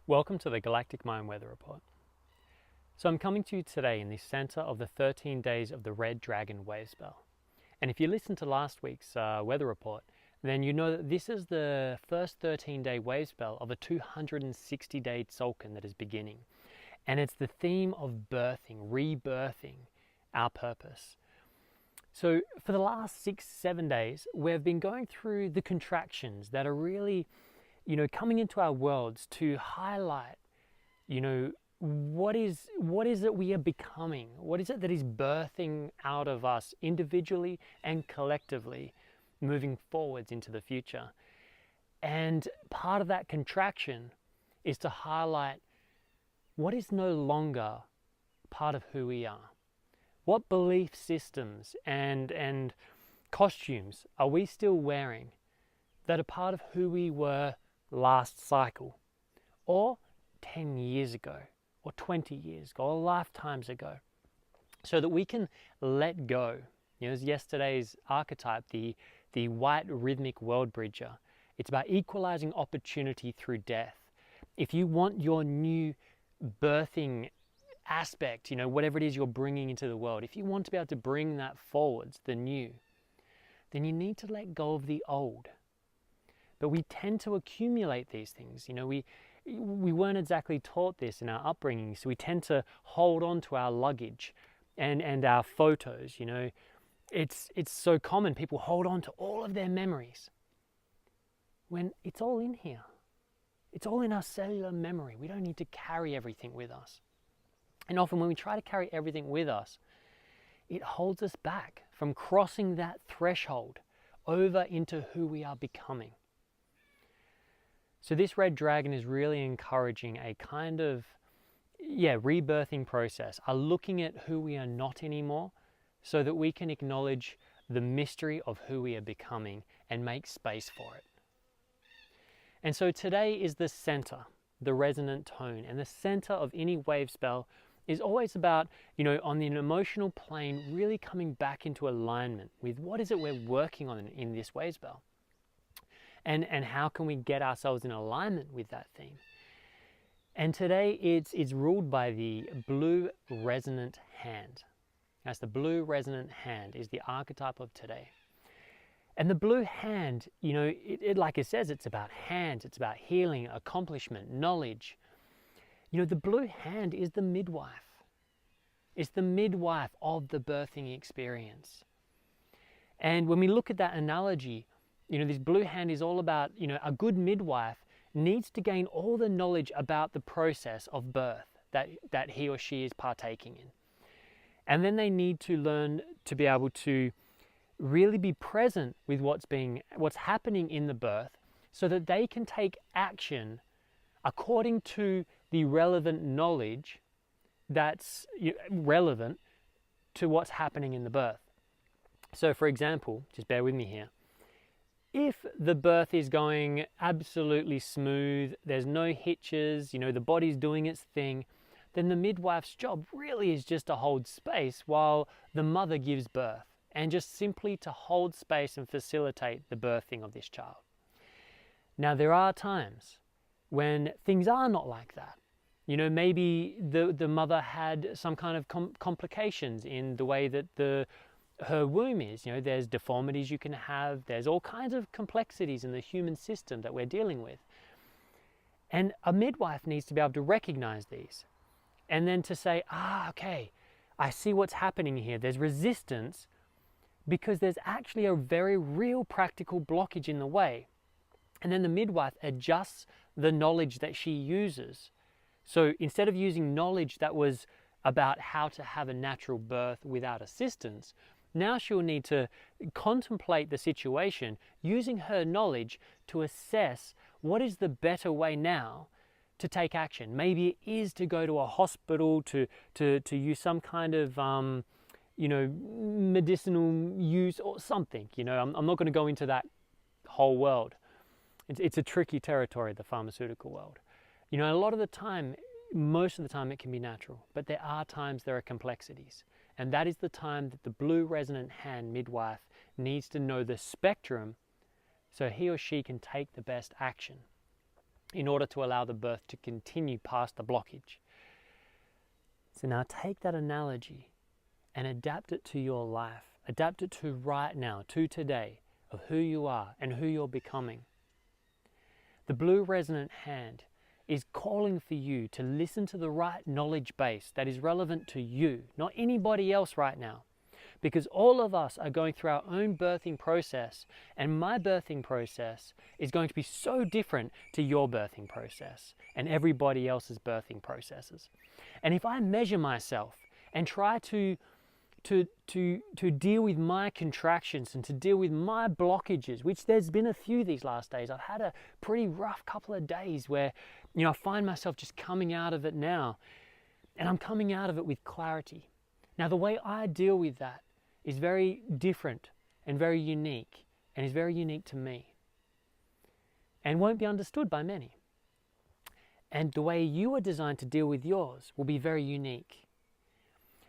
Welcome to the Galactic Mind Weather Report. So I'm coming to you today in the center of the 13 days of the red Dragon Wavespell. And if you listened to last week's weather report, then you know that this is the first 13-day wavespell of a 260-day Tzolk'in that is beginning. And it's the theme of birthing, rebirthing our purpose. So for the last 6-7 days, we've been going through the contractions that are really coming into our worlds to highlight, what is it we are becoming? What is it that is birthing out of us individually and collectively moving forwards into the future? And part of that contraction is to highlight what is no longer part of who we are. What belief systems and costumes are we still wearing that are part of who we were last cycle, or 10 years ago, or 20 years ago, or lifetimes ago, so that we can let go. As yesterday's archetype, the white rhythmic world bridger, it's about equalizing opportunity through death. If you want your new birthing aspect, whatever it is you're bringing into the world, if you want to be able to bring that forwards, the new, then you need to let go of the old. But we tend to accumulate these things. We weren't exactly taught this in our upbringing, so we tend to hold on to our luggage and our photos. It's so common. People hold on to all of their memories when it's all in here. It's all in our cellular memory. We don't need to carry everything with us. And often when we try to carry everything with us, it holds us back from crossing that threshold over into who we are becoming. So this red dragon is really encouraging a kind of, rebirthing process, a looking at who we are not anymore so that we can acknowledge the mystery of who we are becoming and make space for it. And so today is the center, the resonant tone, and the center of any wave spell is always about, on the emotional plane, really coming back into alignment with what is it we're working on in this wave spell. And how can we get ourselves in alignment with that theme? And today it's ruled by the blue resonant hand. That's the blue resonant hand is the archetype of today. And the blue hand, it like it says, it's about hands, it's about healing, accomplishment, knowledge. The blue hand is the midwife. It's the midwife of the birthing experience. And when we look at that analogy, this blue hand is all about, a good midwife needs to gain all the knowledge about the process of birth that he or she is partaking in. And then they need to learn to be able to really be present with what's happening in the birth so that they can take action according to the relevant knowledge that's relevant to what's happening in the birth. So for example, just bear with me here, if the birth is going absolutely smooth, there's no hitches, the body's doing its thing, then the midwife's job really is just to hold space while the mother gives birth, and just simply to hold space and facilitate the birthing of this child. Now there are times when things are not like that. Maybe the mother had some kind of complications in the way that her womb is. There's deformities you can have. There's all kinds of complexities in the human system that we're dealing with. And a midwife needs to be able to recognize these and then to say, okay, I see what's happening here. There's resistance because there's actually a very real practical blockage in the way. And then the midwife adjusts the knowledge that she uses. So instead of using knowledge that was about how to have a natural birth without assistance, now she'll need to contemplate the situation using her knowledge to assess what is the better way now to take action. Maybe it is to go to a hospital to use some kind of medicinal use or something. I'm not going to go into that whole world. It's a tricky territory, the pharmaceutical world. A lot of the time, most of the time it can be natural, but there are times there are complexities. And that is the time that the blue resonant hand midwife needs to know the spectrum so he or she can take the best action. in order to allow the birth to continue past the blockage. So now take that analogy and adapt it to your life. Adapt it to right now, to today, of who you are and who you're becoming. The blue resonant hand is calling for you to listen to the right knowledge base that is relevant to you, not anybody else right now. Because all of us are going through our own birthing process, and my birthing process is going to be so different to your birthing process and everybody else's birthing processes. And if I measure myself and try to deal with my contractions and to deal with my blockages, which there's been a few these last days. I've had a pretty rough couple of days where, I find myself just coming out of it now, and I'm coming out of it with clarity. Now, the way I deal with that is very different and very unique, and is very unique to me, and won't be understood by many. And the way you are designed to deal with yours will be very unique.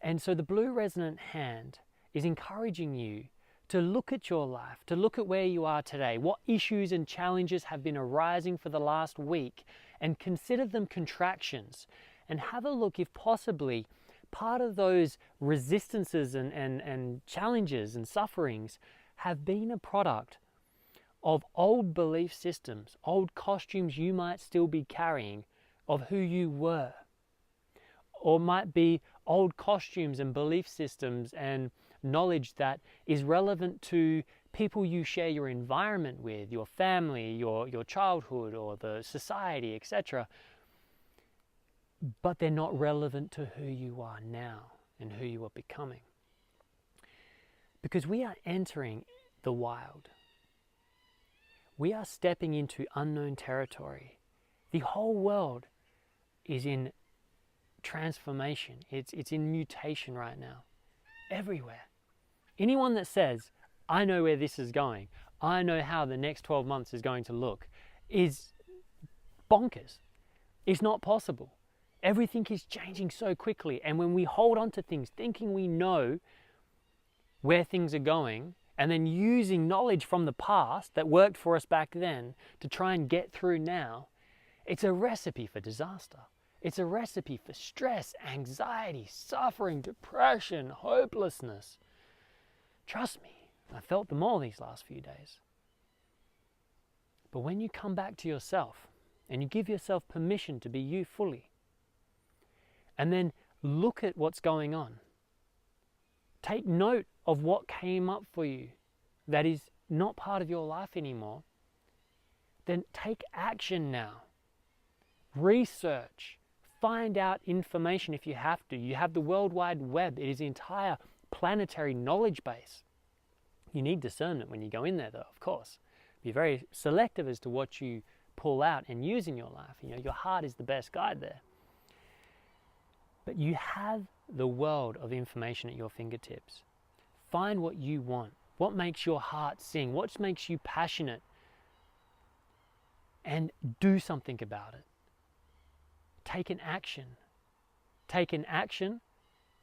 And so the blue resonant hand is encouraging you to look at your life, to look at where you are today, what issues and challenges have been arising for the last week, and consider them contractions, and have a look if possibly part of those resistances and challenges and sufferings have been a product of old belief systems, old costumes you might still be carrying of who you were, or might be old costumes and belief systems and knowledge that is relevant to people you share your environment with, your family, your childhood, or the society, etc. But they're not relevant to who you are now and who you are becoming. Because we are entering the wild. We are stepping into unknown territory. The whole world is in transformation. It's in mutation right now. Everywhere. Anyone that says, I know where this is going, I know how the next 12 months is going to look, is bonkers. It's not possible. Everything is changing so quickly, and when we hold on to things thinking we know where things are going, and then using knowledge from the past that worked for us back then to try and get through now, it's a recipe for disaster. It's a recipe for stress, anxiety, suffering, depression, hopelessness. Trust me, I felt them all these last few days. But when you come back to yourself and you give yourself permission to be you fully, and then look at what's going on, take note of what came up for you that is not part of your life anymore, then take action now. Research. Find out information if you have to. You have the World Wide Web. It is the entire planetary knowledge base. You need discernment when you go in there, though, of course. Be very selective as to what you pull out and use in your life. Your heart is the best guide there. But you have the world of information at your fingertips. Find what you want. What makes your heart sing? What makes you passionate? And do something about it. Take an action. Take an action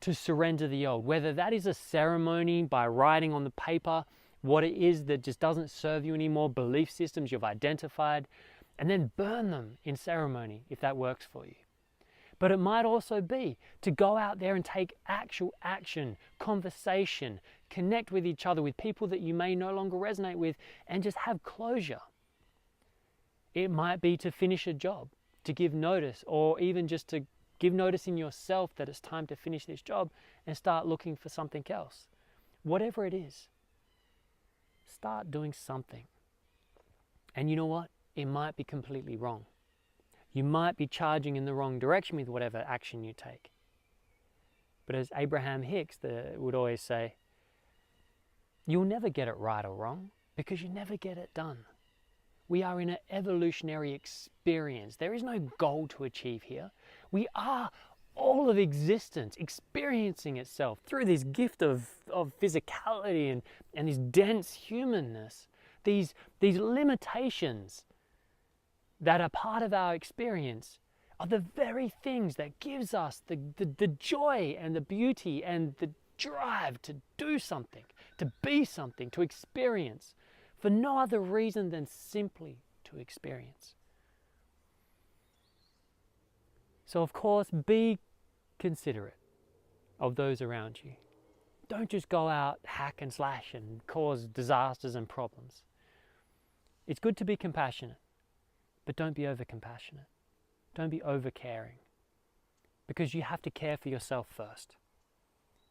to surrender the old. Whether that is a ceremony by writing on the paper what it is that just doesn't serve you anymore, belief systems you've identified, and then burn them in ceremony if that works for you. But it might also be to go out there and take actual action, conversation, connect with each other, with people that you may no longer resonate with, and just have closure. It might be to finish a job, to give notice, or even just to give notice in yourself that it's time to finish this job and start looking for something else. Whatever it is, start doing something. And you know what? It might be completely wrong. You might be charging in the wrong direction with whatever action you take. But as Abraham Hicks would always say, you'll never get it right or wrong because you never get it done. We are in an evolutionary experience. There is no goal to achieve here. We are all of existence experiencing itself through this gift of physicality and this dense humanness, these limitations that are part of our experience are the very things that gives us the joy and the beauty and the drive to do something, to be something, to experience, for no other reason than simply to experience. So of course, be considerate of those around you. Don't just go out, hack and slash and cause disasters and problems. It's good to be compassionate, but don't be over compassionate. Don't be over caring, because you have to care for yourself first.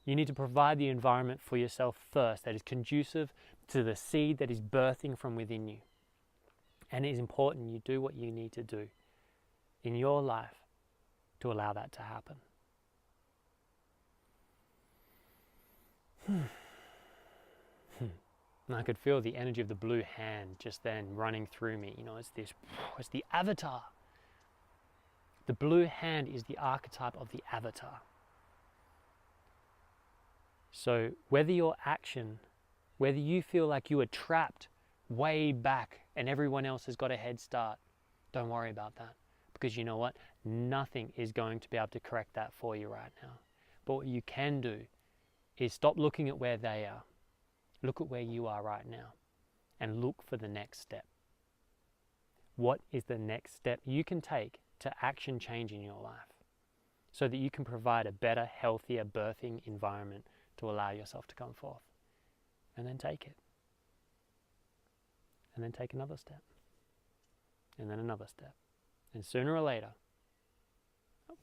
You need to provide the environment for yourself first that is conducive to the seed that is birthing from within you. And it is important you do what you need to do in your life to allow that to happen. And I could feel the energy of the blue hand just then running through me. You know, it's the avatar. The blue hand is the archetype of the avatar. So whether your action, whether you feel like you are trapped way back and everyone else has got a head start, don't worry about that. Because you know what? Nothing is going to be able to correct that for you right now. But what you can do is stop looking at where they are. Look at where you are right now and look for the next step. What is the next step you can take to action change in your life so that you can provide a better, healthier birthing environment to allow yourself to come forth? And then take it. And then take another step. And then another step. And sooner or later,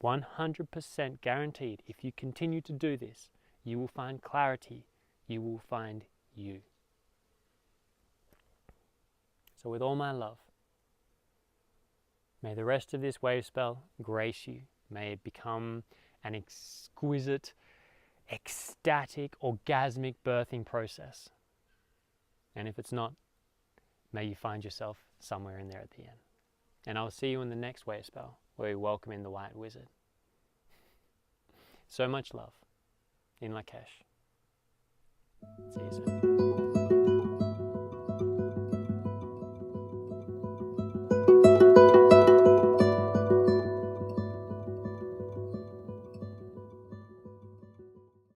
100% guaranteed, if you continue to do this, you will find clarity. You will find you. So with all my love, may the rest of this wave spell grace you. May it become an exquisite, ecstatic, orgasmic birthing process. And if it's not, may you find yourself somewhere in there at the end. And I'll see you in the next wave spell, where we welcome in the White Wizard. So much love. In Lakesh. See you soon.